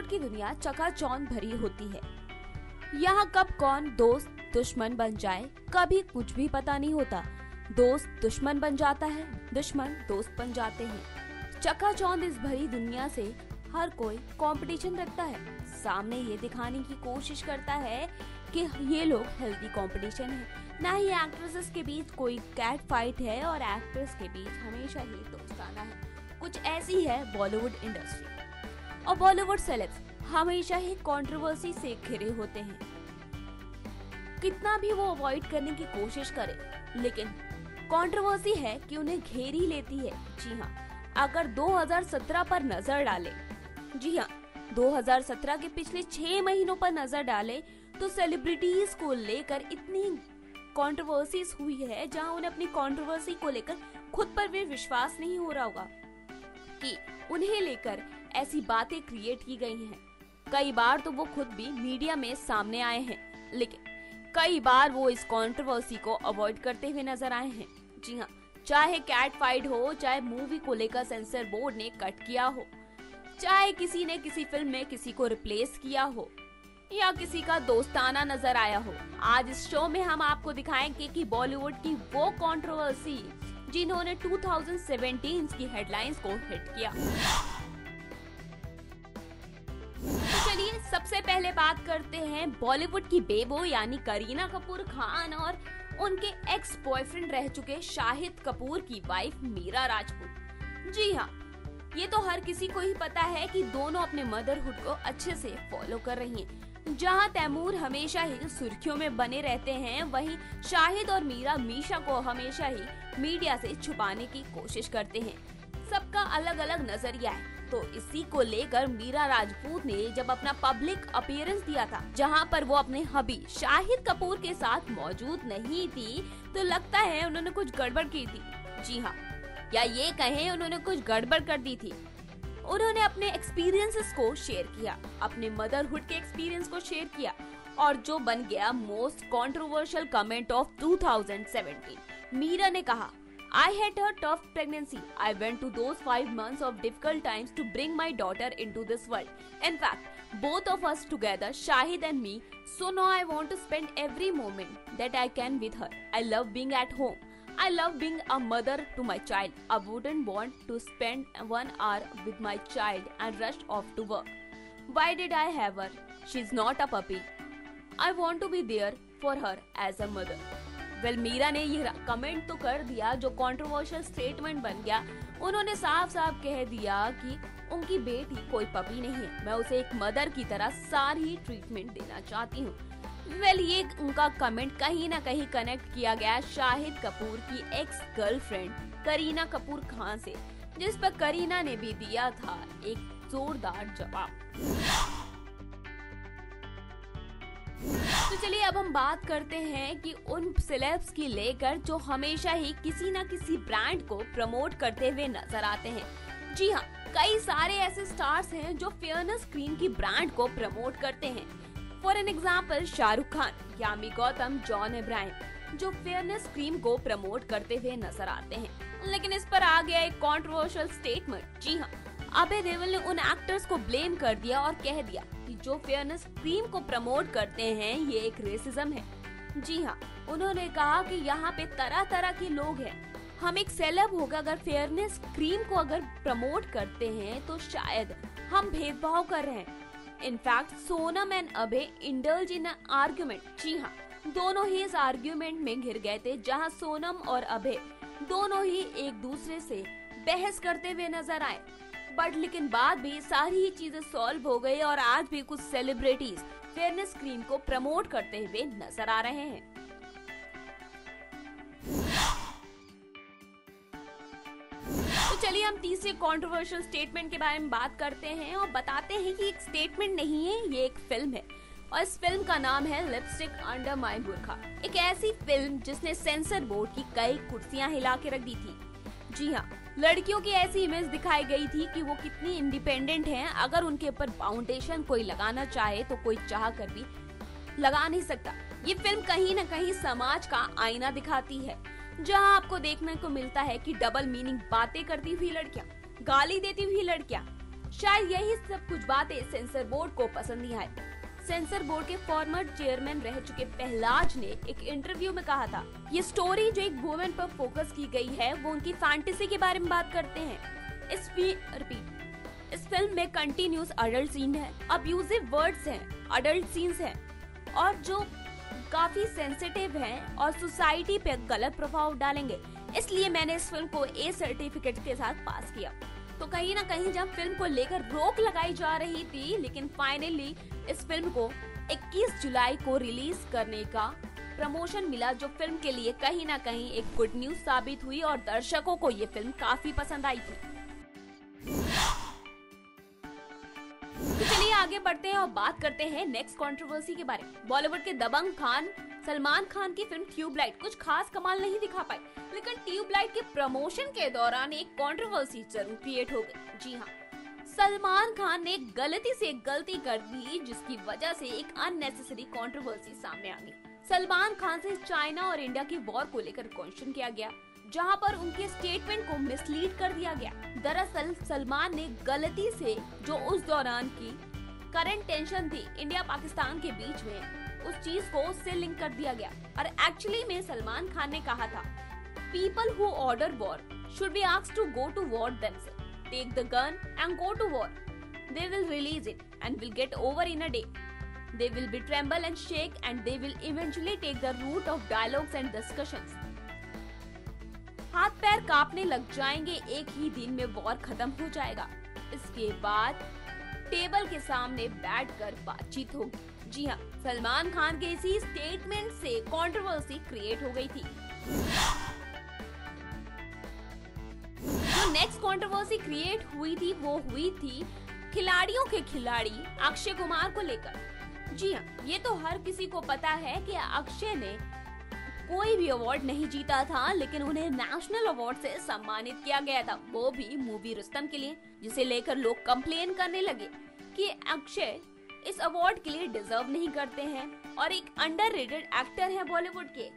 बॉलीवुड की दुनिया चकाचौंध भरी होती है। यहाँ कब कौन दोस्त दुश्मन बन जाए कभी कुछ भी पता नहीं होता। दोस्त दुश्मन बन जाता है, दुश्मन दोस्त बन जाते हैं। चकाचौंध इस भरी दुनिया से हर कोई कंपटीशन रखता है, सामने ये दिखाने की कोशिश करता है कि ये लोग हेल्दी कंपटीशन है। ना ही एक्ट्रेसेस के बीच कोई कैट फाइट है और एक्टर्स के बीच हमेशा ही दोस्ताना है। कुछ ऐसी है बॉलीवुड इंडस्ट्री और बॉलीवुड सेलेब्स हमेशा ही कंट्रोवर्सी से घिरे होते हैं। कितना भी वो अवॉइड करने की कोशिश करे, लेकिन कंट्रोवर्सी है कि उन्हें घेरी लेती है। जी हाँ, अगर 2017 पर नजर डाले, जी हाँ 2017 के पिछले 6 महीनों पर नजर डाले तो सेलिब्रिटीज को लेकर इतनी कंट्रोवर्सीज हुई है जहां उन्हें अपनी कंट्रोवर्सी को लेकर खुद पर भी विश्वास नहीं हो रहा होगा कि उन्हें लेकर ऐसी बातें क्रिएट की गई हैं। कई बार तो वो खुद भी मीडिया में सामने आए हैं, लेकिन कई बार वो इस कंट्रोवर्सी को अवॉइड करते हुए नजर आए हैं। जी हाँ, चाहे कैट फाइट हो, चाहे मूवी को लेकर सेंसर बोर्ड ने कट किया हो, चाहे किसी ने किसी फिल्म में किसी को रिप्लेस किया हो या किसी का दोस्ताना नजर आया हो। आज इस शो में हम आपको दिखाएंगे कि बॉलीवुड की वो कंट्रोवर्सी जिन्होंने 2017 की हेडलाइंस को हिट किया। तो चलिए सबसे पहले बात करते हैं बॉलीवुड की बेबो यानी करीना कपूर खान और उनके एक्स बॉयफ्रेंड रह चुके शाहिद कपूर की वाइफ मीरा राजपूत। जी हाँ, ये तो हर किसी को ही पता है कि दोनों अपने मदरहुड को अच्छे से फॉलो कर रही हैं। जहां तैमूर हमेशा ही सुर्खियों में बने रहते हैं, वहीं शाहिद और मीशा को हमेशा ही मीडिया से छुपाने की कोशिश करते हैं। सबका अलग अलग नजरिया है, तो इसी को लेकर मीरा राजपूत ने जब अपना पब्लिक अपीयरेंस दिया था, जहां पर वो अपने हबी शाहिद कपूर के साथ मौजूद नहीं थी, तो लगता है उन्होंने कुछ गड़बड़ की थी। जी हाँ, या ये कहें उन्होंने कुछ गड़बड़ कर दी थी। उन्होंने अपने एक्सपीरियंसेस को शेयर किया, अपने मदरहुड के एक्सपीरियंस को शेयर किया और जो बन गया most controversial comment of 2017। Meera ने कहा, I had a tough pregnancy. I went to those 5 months of difficult times to bring my daughter into this world. In fact, both of us together, Shahid and me, so now I want to spend every moment that I can with her. I love being at home. I love being a mother to my child. I wouldn't want to spend 1 hour with my child and rush off to work. Why did I have her? She's not a puppy. I want to be there for her as a mother. Well, Meera ने ये comment तो कर दिया जो controversial statement बन गया। उन्होंने साफ साफ कह दिया कि उनकी बेटी कोई पपी नहीं है, मैं उसे एक मदर की तरह सारी ट्रीटमेंट देना चाहती हूँ। वेल, ये उनका कमेंट कहीं ना कहीं कनेक्ट किया गया शाहिद कपूर की एक्स गर्लफ्रेंड करीना कपूर खान से, जिस पर करीना ने भी दिया था एक जोरदार जवाब। तो चलिए अब हम बात करते हैं कि उन सेलेब्स की लेकर जो हमेशा ही किसी ना किसी ब्रांड को प्रमोट करते हुए नजर आते हैं। जी हाँ, कई सारे ऐसे स्टार्स हैं जो फेयरनेस क्रीम की ब्रांड को प्रमोट करते हैं। For an example, Shahrukh Khan, Yami Gautam, John Abraham जो फेयरनेस क्रीम को प्रमोट करते हुए नजर आते हैं। लेकिन इस पर आ गया एक कंट्रोवर्शियल स्टेटमेंट। जी हाँ, अभय देओल ने उन एक्टर्स को ब्लेम कर दिया और कह दिया कि जो फेयरनेस क्रीम को प्रमोट करते हैं ये एक रेसिज्म है। जी हाँ, उन्होंने कहा कि यहाँ पे तरह तरह के लोग हैं। हम एक सेलेब होकर अगर फेयरनेस क्रीम को अगर प्रमोट करते हैं तो शायद हम भेदभाव कर रहे हैं। In fact Sonam and Abhay indulge in argument. जी हाँ, दोनों ही इस आर्ग्यूमेंट में घिर गए थे, जहाँ सोनम और अभय दोनों ही एक दूसरे से बहस करते हुए नजर आए। बट लेकिन बाद भी सारी ही चीजें सॉल्व हो गई और आज भी कुछ सेलिब्रिटीज फेयरनेस क्रीम को प्रमोट करते हुए नजर आ रहे हैं। तो चलिए हम तीसरे कंट्रोवर्शियल स्टेटमेंट के बारे में बात करते हैं और बताते हैं कि एक स्टेटमेंट नहीं है, ये एक फिल्म है और इस फिल्म का नाम है लिपस्टिक अंडर माय बुर्का। एक ऐसी फिल्म जिसने सेंसर बोर्ड की कई कुर्सियां हिला के रख दी थी। जी हाँ, लड़कियों की ऐसी इमेज दिखाई गई थी कि वो कितनी इंडिपेंडेंट हैं। अगर उनके ऊपर फाउंडेशन कोई लगाना चाहे तो कोई चाह कर भी लगा नहीं सकता। ये फिल्म कहीं न कहीं समाज का आईना दिखाती है, जहां आपको देखने को मिलता है कि डबल मीनिंग बातें करती हुई लड़कियां, गाली देती हुई लड़कियां, शायद यही सब कुछ बातें सेंसर बोर्ड को पसंद नहीं आई। सेंसर बोर्ड के फॉर्मर चेयरमैन रह चुके प्रहलाज ने एक इंटरव्यू में कहा था, ये स्टोरी जो एक वुमेन पर फोकस की गई है वो उनकी फैंटेसी के बारे में बात करते हैं। इस फिल्म में कंटिन्यूस अडल्ट सीन है, अब्यूजिव वर्ड्स हैं, अडल्ट सीन्स हैं और जो काफी सेंसिटिव हैं और सोसाइटी पे गलत प्रभाव डालेंगे। इसलिए मैंने इस फिल्म को ए सर्टिफिकेट के साथ पास किया। तो कहीं ना कहीं जब फिल्म को लेकर रोक लगाई जा रही थी, लेकिन फाइनली इस फिल्म को 21 जुलाई को रिलीज करने का प्रमोशन मिला, जो फिल्म के लिए कहीं ना कहीं एक गुड न्यूज साबित हुई और दर्शकों को ये फिल्म काफी पसंद आई थी। तो चलिए आगे बढ़ते हैं और बात करते हैं नेक्स्ट कंट्रोवर्सी के बारे में। बॉलीवुड के दबंग खान सलमान खान की फिल्म ट्यूबलाइट कुछ खास कमाल नहीं दिखा पाई, लेकिन ट्यूबलाइट के प्रमोशन के दौरान एक कंट्रोवर्सी जरूर क्रिएट हो गई। जी हाँ, सलमान खान ने गलती से एक गलती कर दी, जिसकी वजह से एक अननेसेसरी कंट्रोवर्सी सामने आ गई। सलमान खान से चाइना और इंडिया की वॉर को लेकर क्वेश्चन किया गया, जहां पर उनके स्टेटमेंट को मिसलीड कर दिया गया। दरअसल सलमान ने गलती से जो उस दौरान की करंट टेंशन थी इंडिया पाकिस्तान के बीच में, उस चीज को उससे लिंक कर दिया गया। और एक्चुअली में सलमान खान ने कहा था, people who order war should be asked to go to war themselves, take the gun and go to war, they will release it and will get over in a day, they will be tremble and shake and they will eventually take the route of dialogues and discussions. हाथ पैर कांपने लग जाएंगे, एक ही दिन में war खत्म हो जाएगा। इसके बाद टेबल के सामने बैठकर बातचीत होगी। जी हाँ, सलमान खान के इसी स्टेटमेंट से कंट्रोवर्सी क्रिएट हो गई थी। जो नेक्स्ट कंट्रोवर्सी क्रिएट हुई थी वो हुई थी खिलाड़ियों के खिलाड़ी अक्षय कुमार को लेकर। जी हाँ, ये तो हर किसी को पता है कि अक्षय ने कोई भी अवार्ड नहीं जीता था, लेकिन उन्हें नेशनल अवार्ड से सम्मानित किया गया था, वो भी मूवी रुस्तम के लिए, जिसे लेकर लोग कंप्लेन करने लगे कि अक्षय इस अवार्ड के लिए डिजर्व नहीं करते हैं और एक अंडररेटेड एक्टर है बॉलीवुड के,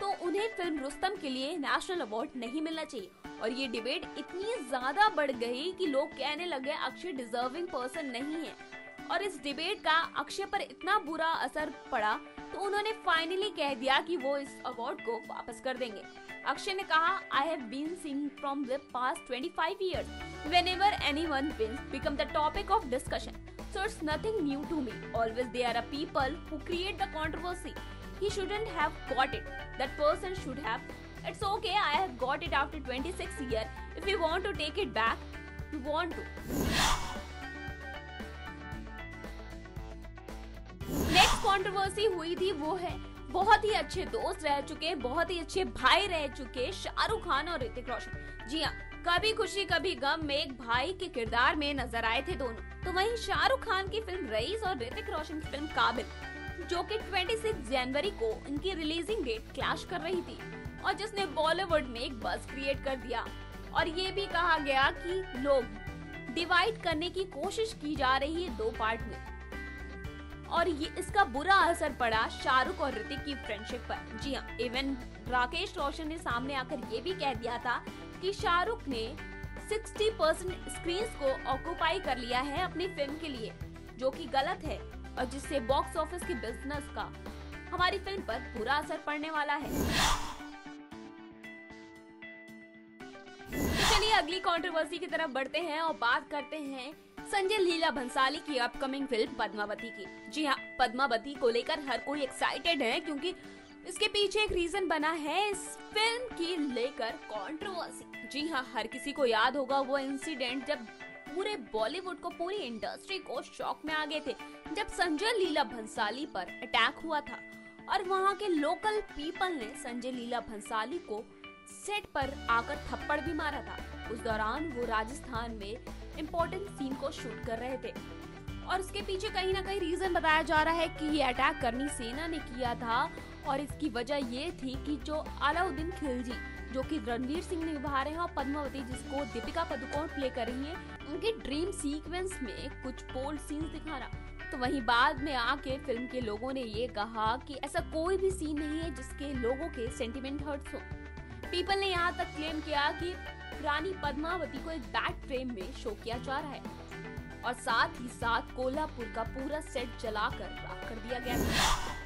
तो उन्हें फिल्म रुस्तम के लिए नेशनल अवार्ड नहीं मिलना चाहिए। और ये डिबेट इतनी ज्यादा बढ़ गई कि लोग कहने लगे अक्षय डिजर्विंग पर्सन नहीं है, और इस डिबेट का अक्षय पर इतना बुरा असर पड़ा तो उन्होंने फाइनली कह दिया कि वो इस अवार्ड को वापस कर देंगे। अक्षय ने कहा, I have been singing from the past 25 years. Whenever anyone wins, become the topic of discussion. So it's nothing new to me. Always there are people who create the controversy. He shouldn't have got it. That person should have. It's okay, I have got it after 26 years. If you want to take it back, you want to. Next controversy हुई थी वो है बहुत ही अच्छे दोस्त रह चुके, बहुत ही अच्छे भाई रह चुके शाहरुख खान और ऋतिक रोशन। जी हाँ, कभी खुशी कभी गम में एक भाई के किरदार में नजर आए थे दोनों। तो वहीं शाहरुख खान की फिल्म रईस और ऋतिक रोशन की फिल्म काबिल, जो कि 26 जनवरी को इनकी रिलीजिंग डेट क्लैश कर रही थी और जिसने बॉलीवुड में एक बज़ क्रिएट कर दिया। और ये भी कहा गया कि लोग डिवाइड करने की कोशिश की जा रही है दो पार्ट में, और ये इसका बुरा असर पड़ा शाहरुख और ऋतिक की फ्रेंडशिप पर। जी हाँ, इवन राकेश रोशन ने सामने आकर ये भी कह दिया था कि शाहरुख ने 60% स्क्रीन्स को ऑक्युपाई कर लिया है अपनी फिल्म के लिए, जो कि गलत है और जिससे बॉक्स ऑफिस के बिजनेस का हमारी फिल्म पर बुरा असर पड़ने वाला है। तो चलिए अगली कंट्रोवर्सी की तरफ बढ़ते हैं और बात करते हैं संजय लीला भंसाली की अपकमिंग फिल्म पद्मावती की। जी हाँ, पद्मावती को लेकर हर कोई एक्साइटेड है क्योंकि इसके पीछे एक रीजन बना है इस फिल्म की लेकर कंट्रोवर्सी। जी हाँ, हर किसी को याद होगा वो इंसिडेंट जब पूरे बॉलीवुड को, पूरी इंडस्ट्री को शॉक में आ गए थे जब संजय लीला भंसाली पर अटैक हुआ था और वहाँ के लोकल पीपल ने संजय लीला भंसाली को सेट पर आकर थप्पड़ भी मारा था। उस दौरान वो राजस्थान में इम्पोर्टेंट सीन को शूट कर रहे थे और इसके पीछे कहीं ना कहीं रीजन बताया जा रहा है कि ये अटैक करनी सेना ने किया था और इसकी वजह ये थी कि जो अलाउद्दीन खिलजी, जो कि रणवीर सिंह निभा रहे हैं, और पद्मावती जिसको दीपिका पादुकोण प्ले कर रही है, उनके ड्रीम सीक्वेंस में कुछ बोल्ड सीन्स दिखाना। तो वहीं बाद में आके फिल्म के लोगों ने ये कहा कि ऐसा कोई भी सीन नहीं है जिसके लोगों के सेंटिमेंट हर्ट्स हो। पीपल ने यहाँ तक क्लेम किया कि रानी पद्मावती को एक बैट फ्रेम में शो किया जा रहा है और साथ ही साथ कोल्हापुर का पूरा सेट जलाकर राख कर दिया गया था।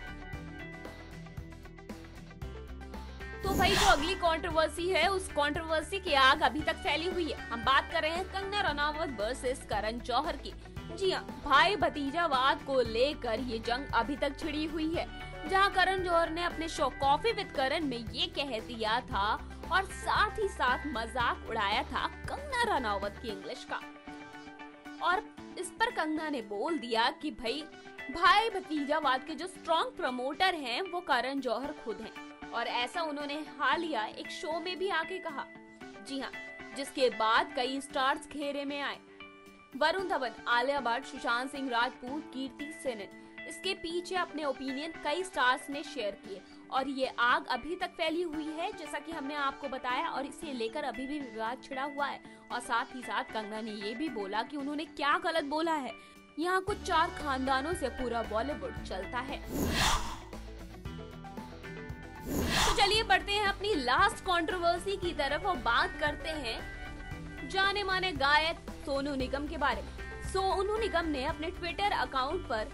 तो भाई जो अगली कंट्रोवर्सी है, उस कंट्रोवर्सी की आग अभी तक फैली हुई है। हम बात कर रहे हैं कंगना रनावत वर्सेस करण जौहर की। जी हाँ, भाई भतीजावाद को लेकर ये जंग अभी तक छिड़ी हुई है, जहां करण जौहर ने अपने शो कॉफी विद करण में ये कह दिया था और साथ ही साथ मजाक उड़ाया था कंगना रनावत की इंग्लिश का। और इस पर कंगना ने बोल दिया कि भाई भतीजावाद के जो स्ट्रॉन्ग प्रमोटर हैं वो करण जौहर खुद हैं, और ऐसा उन्होंने हालिया एक शो में भी आके कहा। जी हाँ, जिसके बाद कई स्टार्स घेरे में आए। वरुण धवन, आलिया भट्ट, सुशांत सिंह राजपूत, कीर्ति सेनन, इसके पीछे अपने ओपिनियन कई स्टार्स ने शेयर किए और ये आग अभी तक फैली हुई है, जैसा कि हमने आपको बताया, और इसे लेकर अभी भी विवाद छिड़ा हुआ है। और साथ ही साथ कंगना ने ये भी बोला कि उन्होंने क्या गलत बोला है। यहाँ कुछ 4 खानदानों से पूरा बॉलीवुड चलता है। तो चलिए बढ़ते हैं अपनी लास्ट कंट्रोवर्सी की तरफ और बात करते हैं जाने माने गायक सोनू निगम के बारे में। सोनू निगम ने अपने ट्विटर अकाउंट पर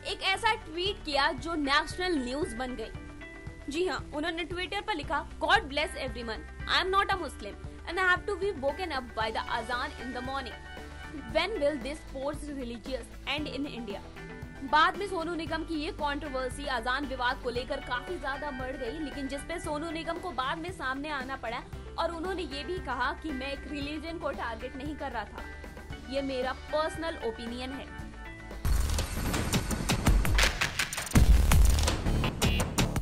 एक ऐसा ट्वीट किया जो नेशनल न्यूज बन गई। जी हाँ, उन्होंने ट्विटर पर लिखा, God bless everyone, I am not a Muslim and I have to be woken up by the azaan in the morning. When will this forced religious end in India. बाद में सोनू निगम की ये कंट्रोवर्सी अजान विवाद को लेकर काफी ज्यादा बढ़ गई, लेकिन जिसपे सोनू निगम को बाद में सामने आना पड़ा और उन्होंने ये भी कहा कि मैं एक रिलीजन को टारगेट नहीं कर रहा था, ये मेरा पर्सनल ओपिनियन है।